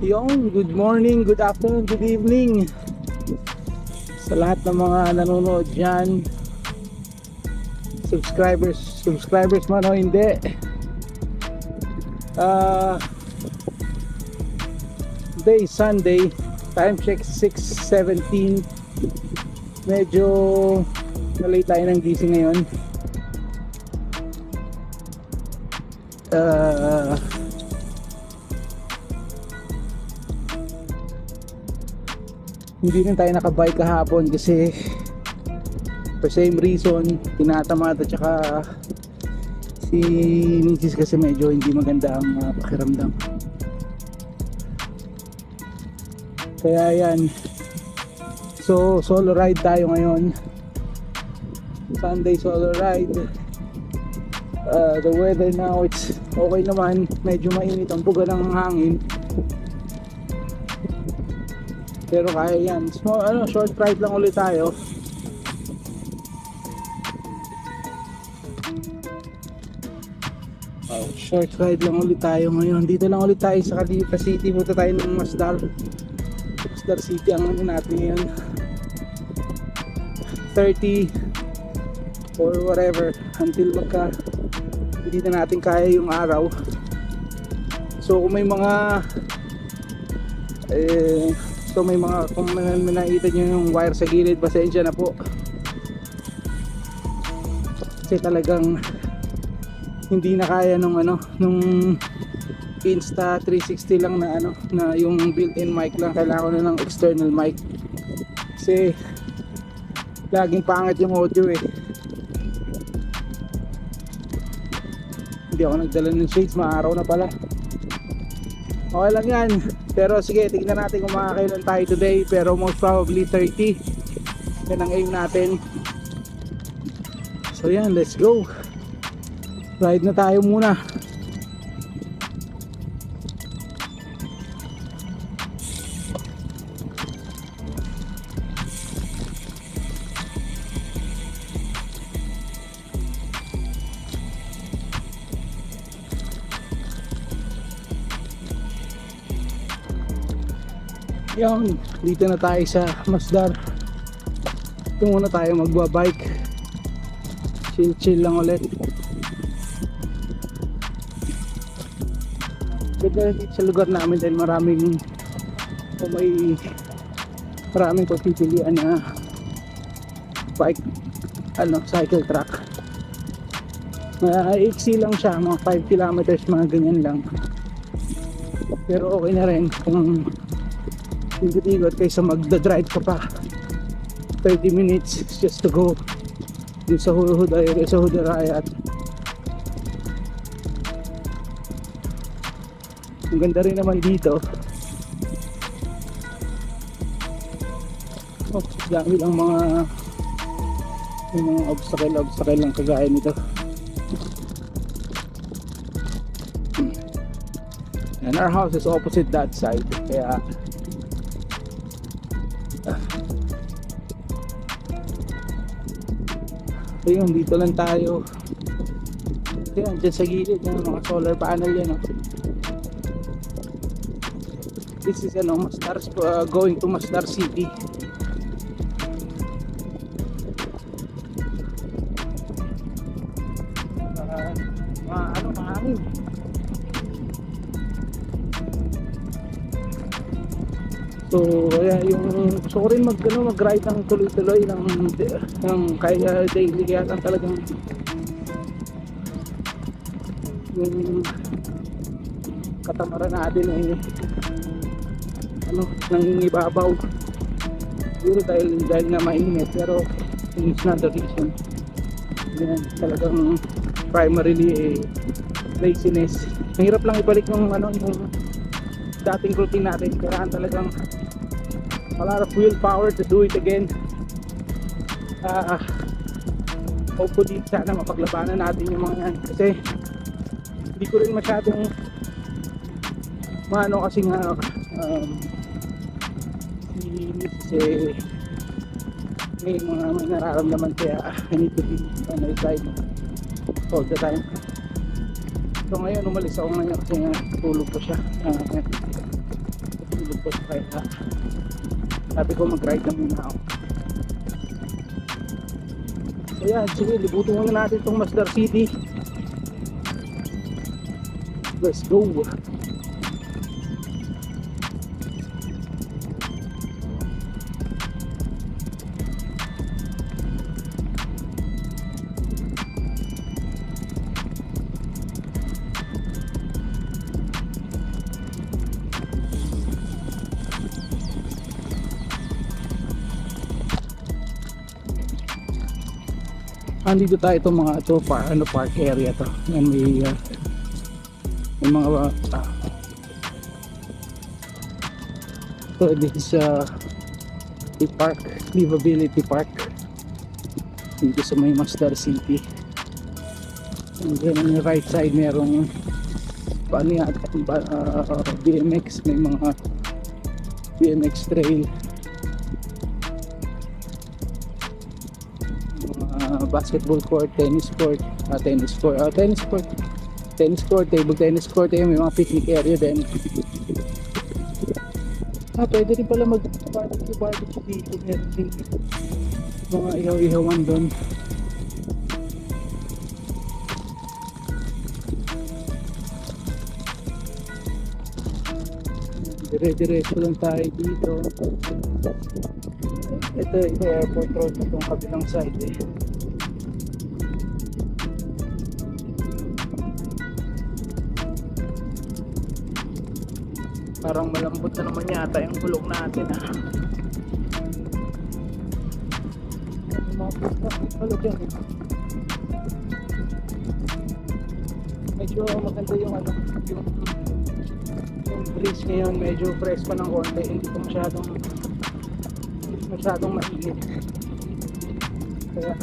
Yung good morning, good afternoon, good evening sa lahat ng mga nanonood dyan. Subscribers man o hindi. Today is Sunday. Time check 6:17. Medyo nalate tayo ng gising ngayon. Hindi rin tayo nakabike kahapon kasi for same reason, tinatamad at saka si Mrs. kasi medyo hindi maganda ang pakiramdam. Kaya yan, so solo ride tayo ngayon. Sunday solo ride. The weather now, it's okay naman. Medyo mainit ang buga ng hangin, pero kaya yan. Short ride lang ulit tayo. Short ride lang ulit tayo ngayon. Dito lang ulit tayo sa Calipa City. Punta tayo ng Masdar City ang ano natin ngayon. 30 or whatever until hindi na natin kaya yung araw. So kung may mga kung may nakita nyo yung wire sa gilid, pasensya na po kasi talagang hindi na kaya nung Insta 360 lang na yung built-in mic lang. Kailangan ko na ng external mic kasi laging pangit yung audio eh. Hindi ako nagdala ng shades, maaraw na pala. Okay lang yan, pero sige, tignan natin kung makakailan tayo today. Pero most probably 30. Yan ang aim natin. So yan, let's go. Ride na tayo muna. Yan, dito na tayo sa Masdar. Ito muna tayo magbabike. Chill lang ulit. Ganda dito sa lugar namin dahil maraming pagpipilian na bike, cycle track. Iksi lang siya, mga 5 kilometers, mga ganyan lang. Pero okay na rin kung ikot-ikot kaysa magdadrive ka pa 30 minutes just to go dun sa Hudarayat. Ang ganda rin naman dito. Dami lang mga obstacle lang kagaya nito. And our house is opposite that side, kaya ayun, dito lang tayo. Ayan, dyan sa gilid yung mga solar panel yan. This is going to Masdar City. Mahangin. So kaya yung gusto ko rin mag-ride ng tuloy-tuloy ng kaya daily, kaya lang talagang yung katamaran natin nangingibabaw. Siguro dahil nga mainit, pero it's not the reason. Yan, talagang primarily laziness. Mahirap lang ibalik yung dating routine natin. Kailangan talagang a lot of willpower to do it again. Hopefully sana mapaglabanan natin yung mga yan, kasi hindi ko rin masyadong kasi nga may nararamdaman, kaya I need to be on my side all the time. So ngayon umalis ako ngayon kasi nga tulog ko siya. tapos kaya sabi ko mag-ride na muna ako. So yan, sige, libutin muna natin itong Masdar City. Let's go. Andito tayo itong mga ito park area to. Yan may mga so this is a park, livability park dito sa may Masdar City. And then on the right side merong paano yan, BMX, may mga BMX trail, basketball court, tennis court, table tennis court, may mga picnic area din. Pwede rin pala mag-barbecue dito, meron din mga ihaw-ihawan doon. Dire-diretso lang tayo dito. Ito airport road itong kabilang side eh. Parang malambot na naman yata yung gulong natin ah. Medyo maganda yung yung breeze ngayon, medyo fresh pa ng konti, hindi ko masyadong mainit. Kaya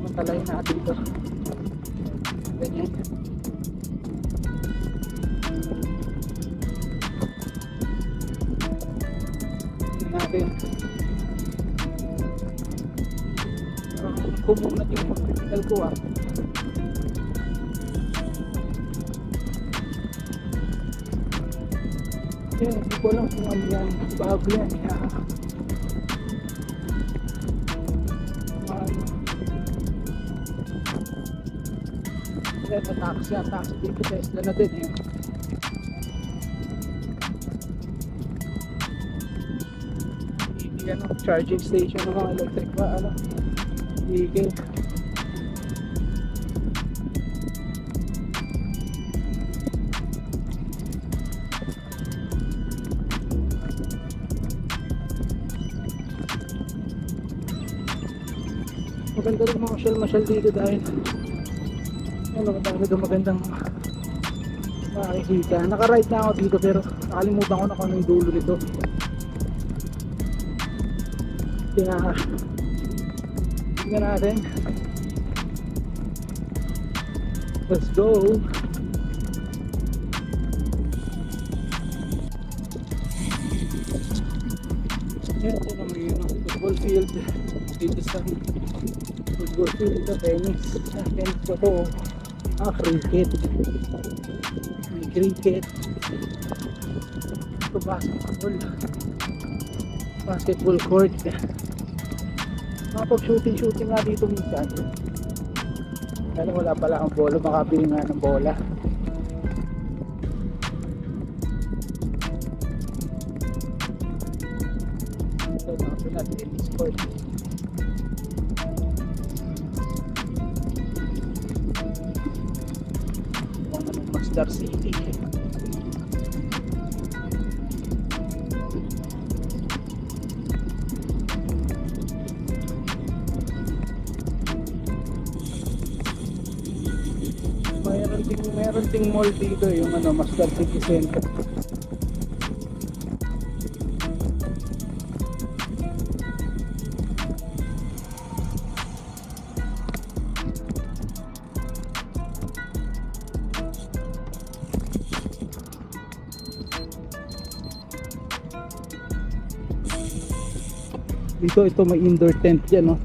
matalay natin ito. Ganyan. Natin kumunat yung pag-critical ko ah. Hindi ko alam kung ano yan, bago yan taxi dito, Tesla na din eh. Charging station ng mga electric vehicle. Maganda rin masyal dito dahil madami doon magandang makikita. Naka-ride na ako dito pero nakalimutan ko na kung ano yung dulo nito. Kaya tingnan natin. Let's go. Yan, ito naman yun ang football field. Dito sa football field ito, tennis ba ito? Cricket. May cricket. Ito basketball court. Makapag-shooting nga dito minsan. Kaya wala pala akong bola, makabili nga ng bola. Ito mga tennis court. Masdar City. Meron ding mall dito, yung Masdar City Center. Dito ito may indoor tent dyan, no?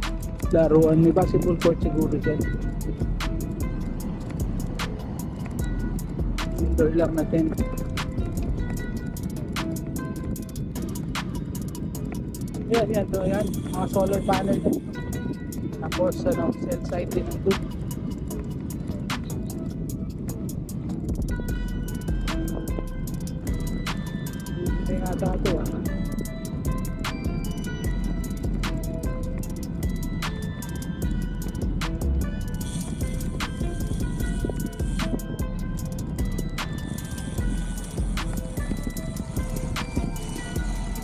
Laruan, may basketball court siguro dyan. Indoor lang na tent. Yan, to, yan. Mga solar panel. Tapos, cell site din ito. Hindi nga ito,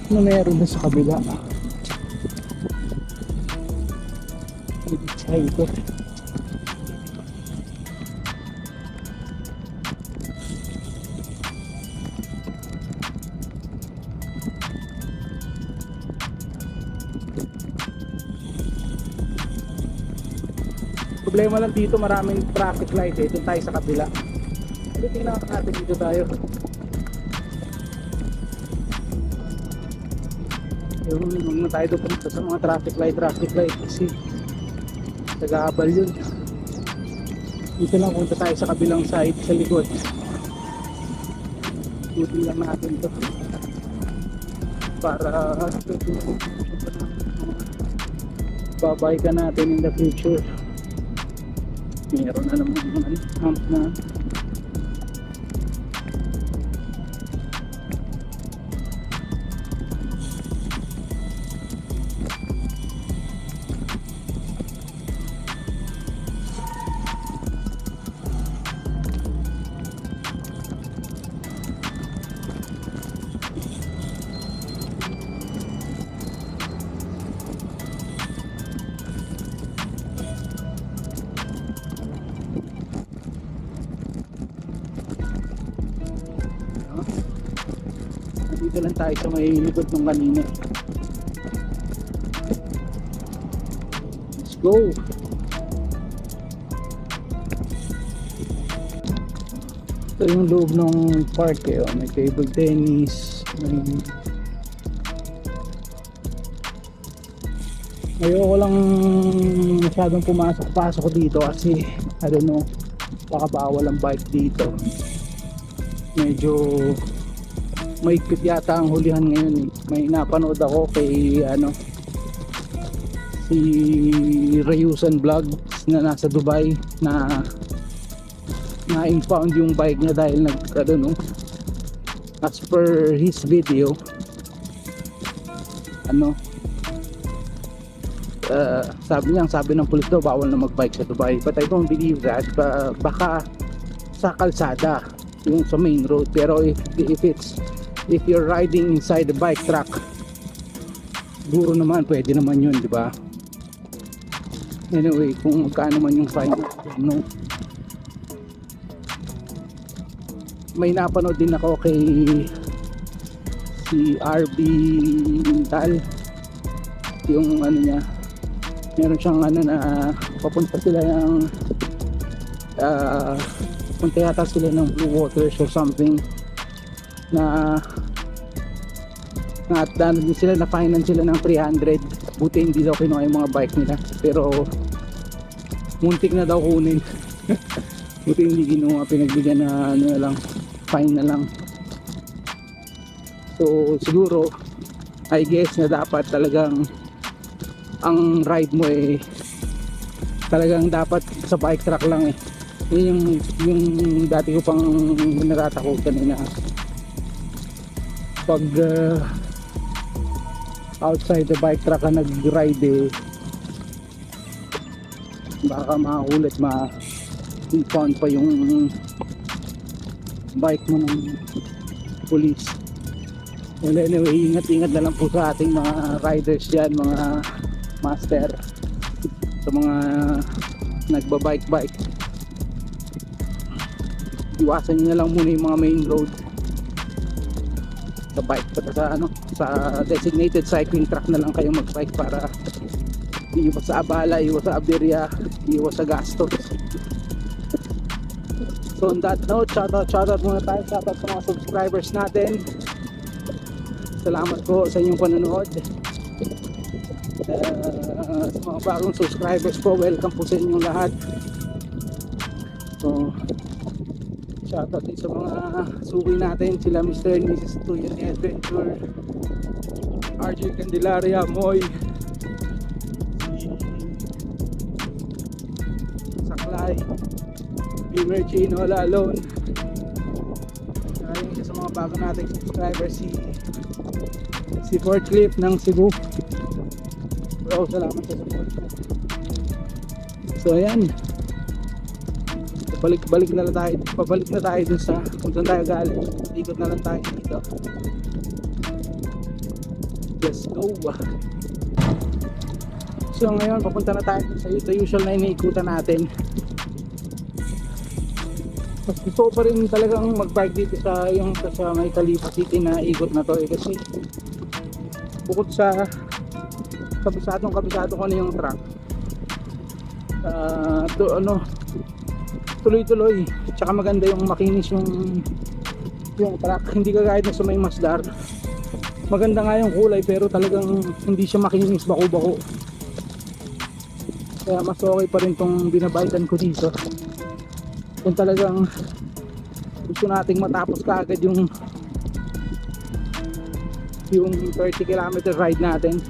Ano meron na sa kabila? Ay, ito. Problema lang dito, maraming traffic light eh. Doon tayo sa kabila. Hindi, tingnan natin dito tayo. Huwag na tayo doon sa mga traffic light kasi nag-aabal yun. Dito lang punta tayo sa kabilang side sa likod. Buti lang natin to para babay ka natin in the future. Meron na naman hump na. Dito lang tayo sa may likod ng kanina. Let's go! Ito yung loob ng park eh. May table tennis. Ayoko lang masyadong pumasok-pasok dito kasi I don't know, baka bawal ang bike dito. Medyo maigpit yata ang hulihan ngayon eh. May napanood ako kay si Rayusan Vlogs na nasa Dubai na na-impound yung bike niya dahil as per his video sabi ng pulis daw bawal na magbike sa Dubai, but I don't believe that. Baka sa kalsada yung sa main road, pero if you're riding inside the bike track, siguro naman pwede naman yun, di ba? Anyway, kung magkano man yung fine, may napanood din ako kay si RB Tal, yung niya, meron siyang na papunta sila ng punta yata sila ng Blue Waters or something, na din sila, na finance sila ng 300. Buti hindi daw kinuha yung mga bike nila, pero muntik na daw kunin. Buti hindi kinuha, pinagbigyan na lang, fine na lang. So siguro I guess na dapat talagang ang ride mo talagang dapat sa bike track lang eh. Yun yung dati ko pang natatakutan na pag outside the bike track ka nag-ride baka makakulit, ma-impound pa yung bike mo ng police. Well, anyway, ingat-ingat na lang po sa ating mga riders dyan, mga master, sa mga nagbabike. Iwasan nyo na lang muna yung mga main road sa bike, sa designated cycling track na lang kayo magbike para iwas sa abala, iwas sa aberya, iwas sa gastos. So on that note, shoutout muna tayo, shoutout sa mga subscribers natin. Salamat po sa inyong panonood. Sa mga bagong subscribers po, welcome po sa inyong lahat. So shoutout din sa mga suki natin, sila Mr. and Mrs. Tuyan Adventure, RJ Candelaria, Moy, si Saklay, Gamer Chain, All Alone. Ayun, isa sa mga bago nating subscriber, si Fort Cliff ng Cebu. Bro, salamat sa support mo. So ayan, pabalik na tayo dun sa kung saan tayo galing. Ikot na lang tayo dito. Let's go. So ngayon papunta na tayo sa usual na iniikutan natin. Mas gusto ko pa rin talagang mag-bike dito sa may Calipa City na ikot na to kasi bukod sa kabisado ko na yung track, tuloy-tuloy, tsaka maganda yung makinis yung track, hindi kagaya na sa may Masdar. Maganda nga yung kulay pero talagang hindi siya makinis, bako-bako. Kaya mas okay pa rin tong binabikan ko dito kung talagang gusto nating matapos kaagad yung 30 km ride natin.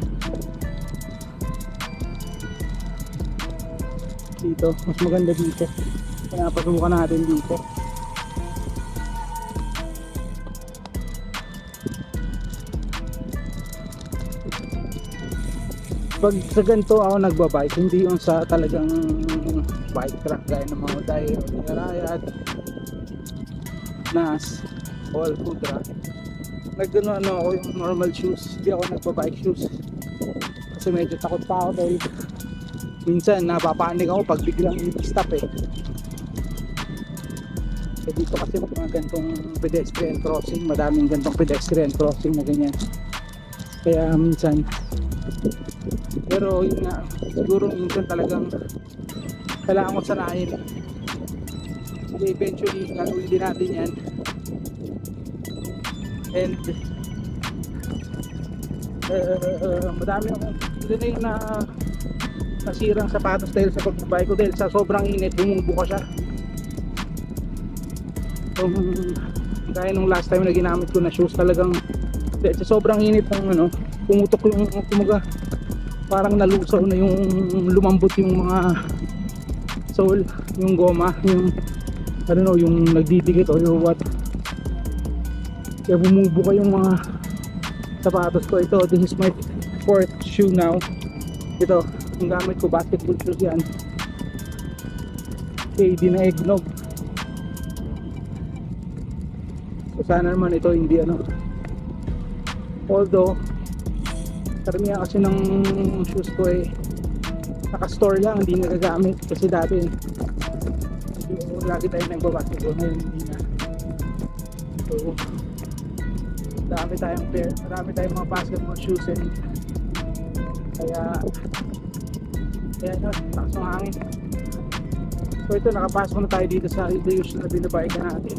Dito mas maganda dito, kaya pasubukan natin dito. Pag sa ganito ako nagbabike, hindi yung sa talagang bike track gaya ng mga Uday o Rayat, Nas, All Kudra. Nagano ako yung normal shoes, hindi ako nagbabike shoes kasi medyo takot pa ako dahil minsan napapanik ako pag biglang i-stop eh. So dito kasi mga gantong pedestrian crossing, madaming gantong pedestrian crossing na ganyan, kaya minsan, pero yun nga, siguro minsan talagang kailangan ko sanayin. Eventually gagawin din natin yan. And madami akong din na nasirang sapatos dahil sa pagbabike ko, dahil sa sobrang init bumubuka siya. Dahil nung last time na ginamit ko na shoes, talagang dahil sa sobrang init ng pumutok yung kumaga, parang nalusaw na yung lumambot yung mga sole, yung goma, yung yung nagdidikit or what. Kaya bumubuka yung mga sapatos ko. Ito, this is my fourth shoe now. Ito, yung gamit ko, basketball shoes yan. KD na eggnog. So sana naman ito hindi although karamihan kasi ng shoes ko naka-store lang, hindi nagagamit kasi dati lagi tayo nagbabasketball, ngayon hindi na. So marami tayong mga basketball shoes kaya takas ng hangin. So ito, nakapasok na tayo dito sa usual na binabikan natin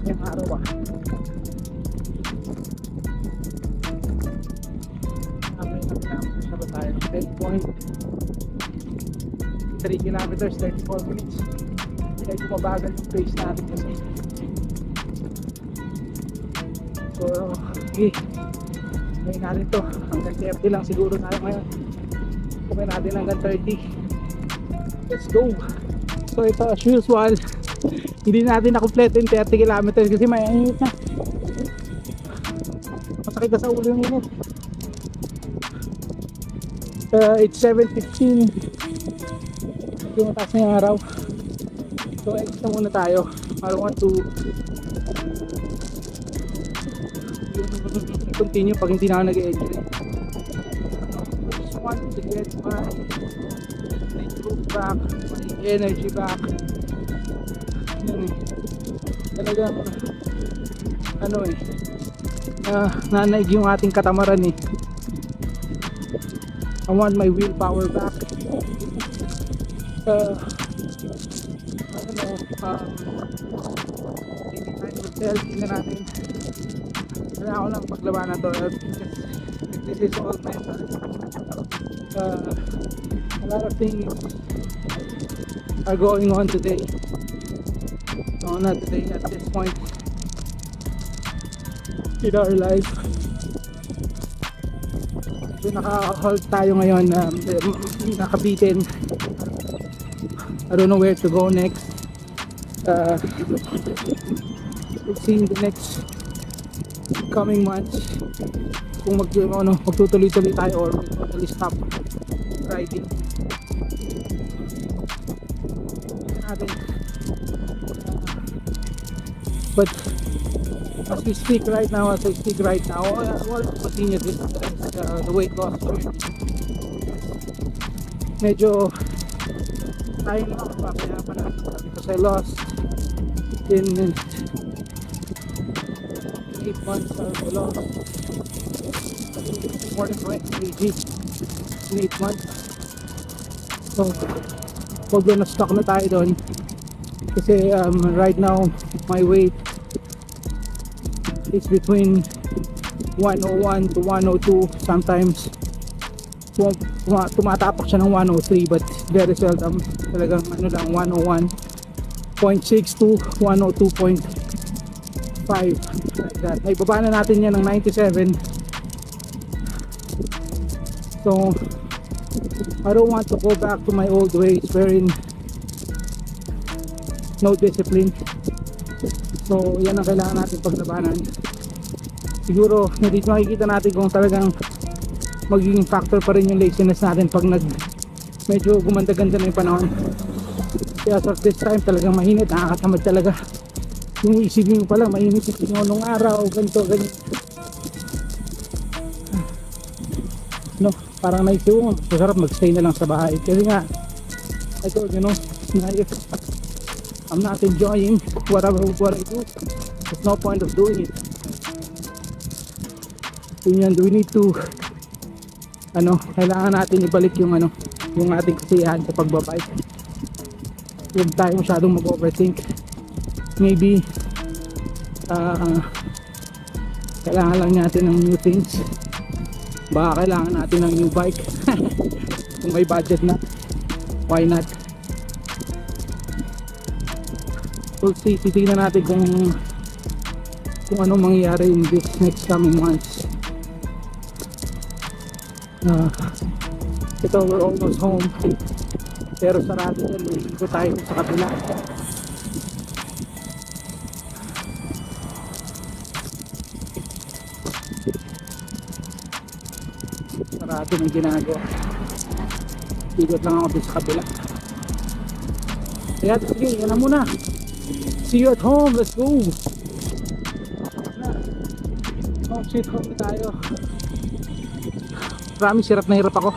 ngayong araw na tayo 10.3 kilometers, 34 minutes. Kaya kumabagal yung pace natin kasi. So okay, ngayon natin to hanggang 30 lang siguro tayo ngayon. Kumain natin hanggang 30. Let's go. So ito as usual, hindi natin na-complete yung 30 kilometers kasi may init na, masakit na sa ulo yung init. It's 7:15, yung mataas na yung araw. So exit na muna tayo. I don't want to continue pag hindi na ako nag-e-enjoy. Just want to get my groove back, my energy back. Yun talagang nanaig yung ating katamaran I want my willpower back. Tingnan natin. Kaya ako lang paglabanan to. This is all mental. A lot of things are going on today. No, not today, at this point. in our life. So naka-halt tayo ngayon, nakabitin. I don't know where to go next. We'll see in the next coming months kung magtutuloy-tuloy tayo or totally stop riding natin. But as I speak right now, I will continue this, the weight loss journey. Medyo tayo naman kapakyapan natin because I lost in 8 months. I lost more than 20 kg in 8 months. So although na-stuck na tayo doon kasi right now my weight is between 101 to 102. Sometimes tumatapak siya ng 103 but very seldom, talagang ano lang 101.6 to 102.5 like that. Naibaba na natin yan ng 97. So I don't want to go back to my old ways wherein no discipline. So yan ang kailangan natin paglabanan. Siguro dito makikita natin kung talagang magiging factor pa rin yung laziness natin pag medyo gumanda-ganda na yung panahon. Kaya as of this time talagang mainit, nakakatamad talaga. Yung isipin mo pala mainit yung nung araw, ganito, ganyan. No, parang naisip mo, masarap magstay na lang sa bahay. Kasi nga, I told you, if I'm not enjoying what I do, there's no point of doing it. Yun, we need to kailangan natin ibalik yung ating kasiyahan sa pagbabike. Huwag tayo masyadong mag-overthink. Maybe kailangan lang natin ng new things. Baka kailangan natin ng new bike. Kung may budget na, why not? We'll see, titignan natin kung anong mangyayari in this next coming months. Ito, we're almost home pero sarado dyan, ko tayo sa kabila. Sarado ng ginagawa, ikot lang ako sa kabila. Kaya sige, yan na muna, see you at home, let's go. Home sweet home na tayo. Promise, hirap na hirap ako.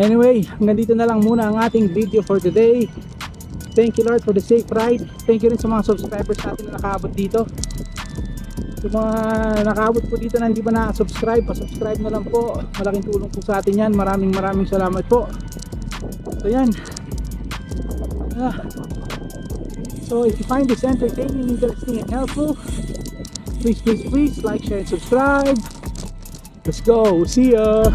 Anyway, hanggang dito na lang muna ang ating video for today. Thank you Lord for the safe ride. Thank you rin sa mga subscribers natin na nakaabot dito. Yung mga nakaabot po dito na hindi pa na-subscribe, pa-subscribe na lang po. Malaking tulong po sa atin yan. Maraming salamat po. So yan. So if you find this entertaining, interesting and helpful, please like, share, and subscribe. Let's go. See ya.